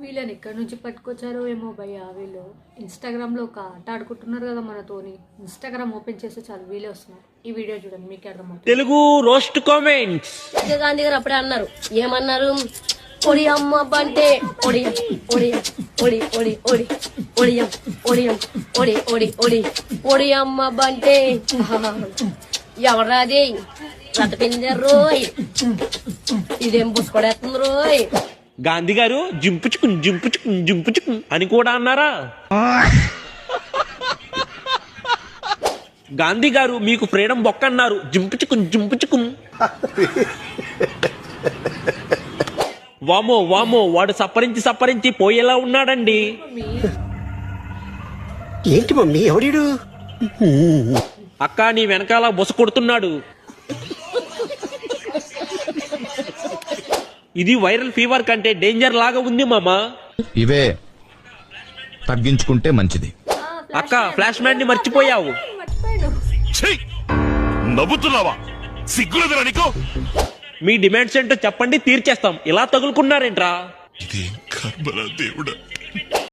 వీళ్ళని ఎక్కడి నుంచి పట్టుకొచ్చారో ఏమో భయ్య. వీళ్ళు ఇన్స్టాగ్రామ్లో ఒక ఆట ఆడుకుంటున్నారు కదా మనతోని. ఇన్స్టాగ్రామ్ ఓపెన్ చేస్తే చాలు వీళ్ళే వస్తున్నారు. ఈ వీడియో చూడండి మీకే అర్థమవుతుంది. Telugu roast comments. గాంధీ గారు అప్పుడే అన్నారు, ఏమన్నారు? ఒడి అమ్మ బంటే ఒడి ఒడి ఒడి ఒడి ఒడి ఒడియం ఒడియం ఒడి ఒడి ఒడి ఒడి అమ్మ బంటే ఎవరాది రతపిందే రోయ్, ఇదేం పుసుకోడేస్తుంది రోయ్. గాంధీ గారు జింపుచుకున్ జింపుచుకున్ జింపుచుకున్ అని కూడా అన్నారా? గాంధీ గారు మీకు ఫ్రీడమ్ బొక్క అన్నారు. జింపుచుకున్ జింపుచుకున్. వామో వామో వాడు సప్పరించి సప్పరించి పోయేలా ఉన్నాడండి. ఏంటి మమ్మీ ఎవడు? అక్క నీ వెనకాల బొస కొడుతున్నాడు. ఇది వైరల్ ఫీవర్ కంటే డేంజర్ లాగా ఉంది మామా. ఇవే తగ్గించుకుంటే మంచిది. అక్క ఫ్లాష్ మ్యాన్ ని మర్చిపోయావు. నవ్వుతున్నావా? సిగ్గులేదురా నీకు? మీ డిమాండ్స్ ఏంటో చెప్పండి, తీర్చేస్తాం. ఇలా తగులుకున్నారేంట్రా? ఇదేం కర్మరా దేవుడా.